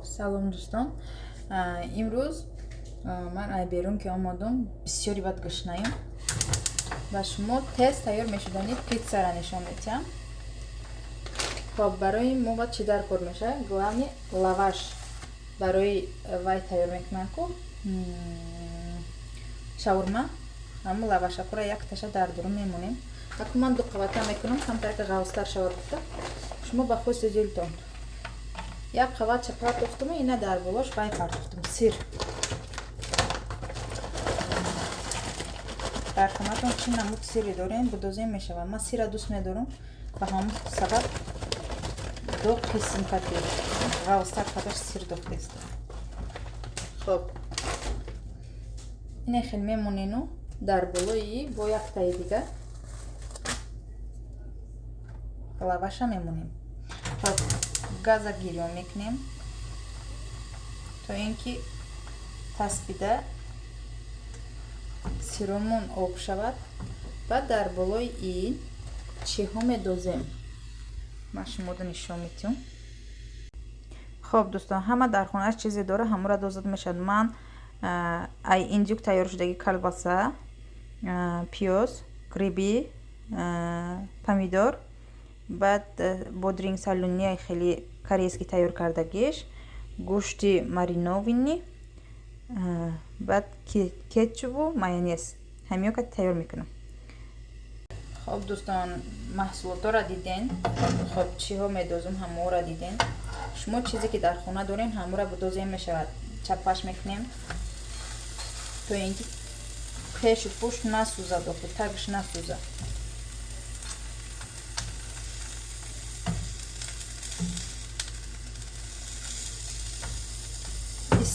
Салом дӯстон. Имрӯз ман айберун ки омодам бисёри бад гашнаем. Ба шумо тест тайёр мешудани питсаро нишон медиҳам. Хоб барои мо баъд чӣ дар кор мешавад? Главни лаваш барои вай тайёр мекунам ку шаурма. Ҳамун лавашакура як таша дар дурум мемонем. Ако ман ду қавата мекунам камтар ки ғавзтар шавад гуфта. Шумо ба худи дилтон. Як қаватча партофтум, ина дар болош вай партофтум. Сир. Дар хонатон чӣ намуд сири дорем, будозем мешавад. Ман сира дӯст медорам. Ба ҳамун сабаб ду қисм катем. Ғавзтар каташ сир дохтест. Хоб. Ине хел мемонину дар болои бо яктаи дига лаваша мемонем. Хоб. Газа гирён мекунем то ин ки таспида сиромон об шавад. Баъд дар болои ин чиҳо медозем. Ман шумода нишон медиҳам. Хоб дӯстон, ҳама дар хонааш чизе дора, ҳамура дозад мешавад. Ман ай индюк тайёр шудаги колбаса, пиёз, гриби, помидор, баъд бодринг салуни хели корейский тайёр кардагиш, гӯшти мариновини, баъд кетчупу майонез. Ҳамиё ка тайёр мекунам. Хоб дӯстон, маҳсулотора диден. Хоб чиҳо медозам, ҳамаора диден. Шумо чизе ки дар хона дорен ҳамура будозем мешавад. Чапаш мекунем то ин ки пешу пушт насӯзад, тагш насӯзад.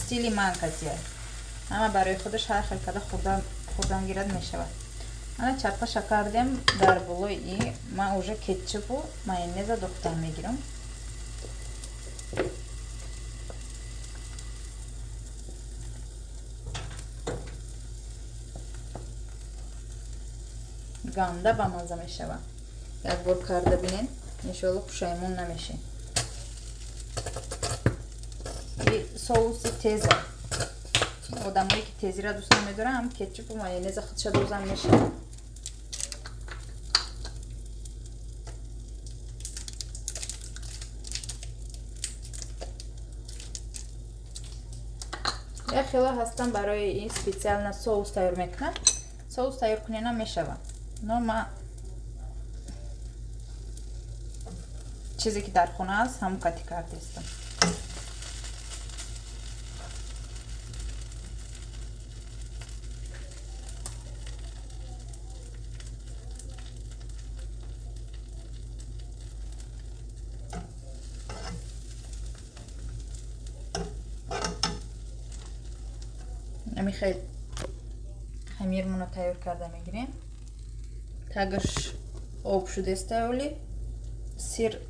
стили манказия. Ама барои худаш ҳар хел када хурдан гирад мешавад. Ана чапаша кардем дар болои ин ман уже кетчупу майонеза дохтам мегирам. ганда ба маза мешавад. Як бор карда бинен, иншоалло пушаймон намешем. соуси теза. Одамое ки тезира дӯст намедорам, кетчупу майонеза худша дозам мешавад. як хела ҳастам барои ин специална соус тайёр мекунам. Соус тайёр кунена мешавад. Но ман чизе ки дар хона аст ҳамун кати кардестам. Михаил хамирмона тайёр карда мегирем. Тагаш об шудестай оли сир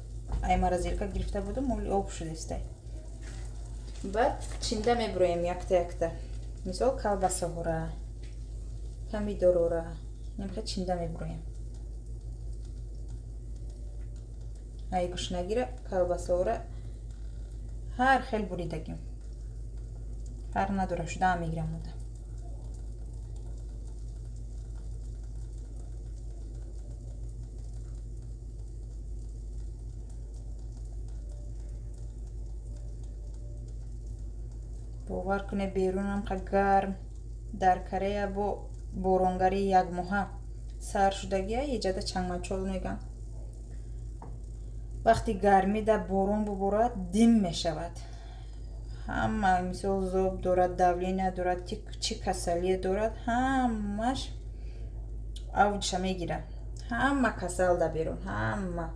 ай маразилка гирифта будам, оли об шудестай. Баъд чинда мебуроем якта. Мисол колбасаҳора, помидорора, немха чинда мебуроем. Ай гӯшнагира колбасаҳора ҳар хел буридагим. Фарқ надора, шуда мегирам ода. бовар куне берунам қа гарм. Дар Корея бо боронгари як моҳа сар шудагия иҷада чангмачол меган. вақти гармида борон буборад дим мешавад. ҳама мисол зоб дорад, давления дорад, чӣ касалие дорад, ҳамаш авҷша мегирад. ҳама касал да берун, ҳама.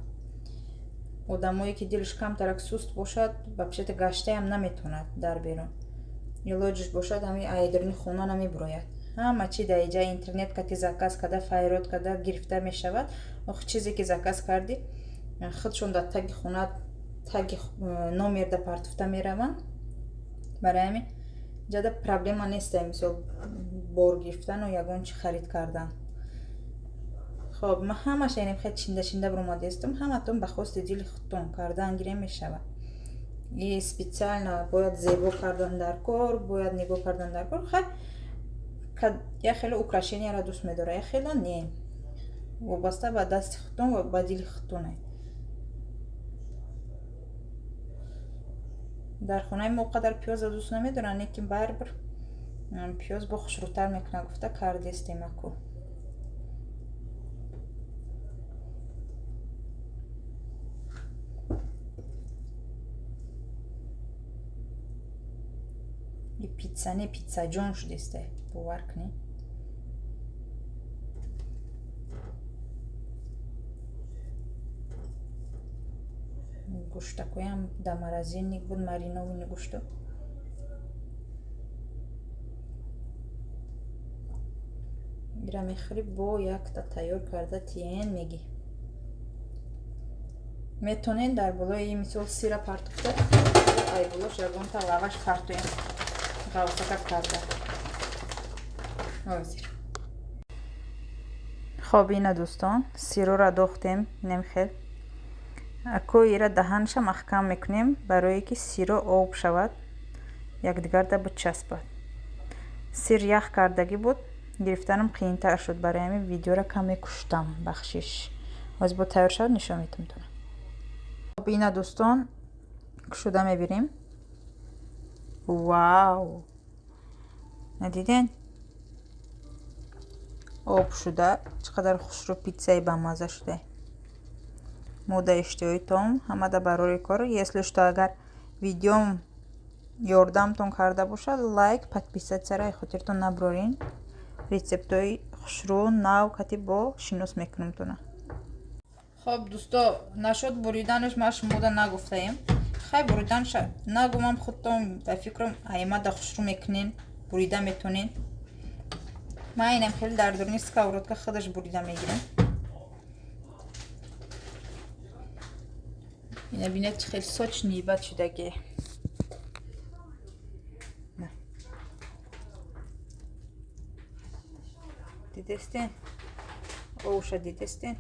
одамое ки дилш камтарак суст бошад, вообще-то гаштаам наметавонад дар берун. илоҷиш бошад, ҳамин айдирни хона намебурояд. ҳама чи дар иҷа интернет кати заказ када, файрод када гирифта мешавад. охи чизе ки заказ карди худшон дар таги хона, таги номер да партофта мераванд. барои ҳамин ҷада проблема неста, мисол бор гирифтану ягон чи харид кардан. хоб ман ҳамаша ин хел чинда буромадестам. ҳаматон ба хости дили худтон кардан гирем мешавад. И специально бояд зебо кардан дар кор, бояд нигоҳ кардан дар кор. Я хеле украшенияро дӯст медорам, я хеле не. Вобаста ба дасти худтон ва ба дили худтоне. дар хонаи мо қадар пиёзро дӯст намедорам, лекин барибир пиёз бо хушрӯтар мекунад гуфта кардистем аку. И пицца не пиццаҷон шудесте, бовар кунед. Гӯштакоям да морозильник буд, мариновани гӯшто. Ира мехӯри бо якта тайёр карда тиен мегӣ. Метонен дар болои мисол сира партофта айбулош ягонта лаваш партоем ғавсака карда. Ҳозир. Хоб ина дӯстон, сироро дохтем немхел. Аку ира даҳанша маҳкам мекунем барое ки сиро об шавад, якдигарда бичаспад. Сир ях кардагӣ буд, гирифтанам қиинтар шуд, барои ҳамин видеоро каме куштам, бахшиш. ҳозир бо тайёр шавад нишон метавонам. Хоб ина дӯстон, кушода мебирем. Вау! Надиден? об шуда, чӣ қадар хушрӯ питсаи бамаза шуда. Мода иштиҳои том, ҳамада барори кор. Если что, агар видеом ёрдамтон карда бошад, лайк, подписатсияро хотиртон набурорин. Рецептҳои хушрӯ, нав кати бо шинос мекунамтона. Хоб дӯсто, нашуд буриданаш ма шумода нагуфтаем. Хай буриданша нагумам худтон ба фикрам аймада хушрӯ мекунен, бурида метонен. Ма инам хеле дар дурни сковородка худаш бурида мегирам. Ина бинед чӣ хел сочный бад шудагӣ. Дидестен? Овуша дидестен?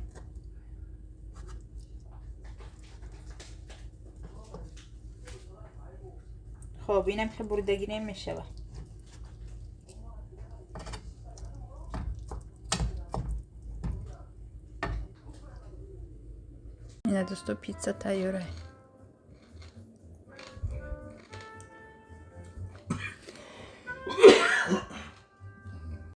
хоб инам хел буридагӣ немешава. Ина дӯсто, питса тайёр аст.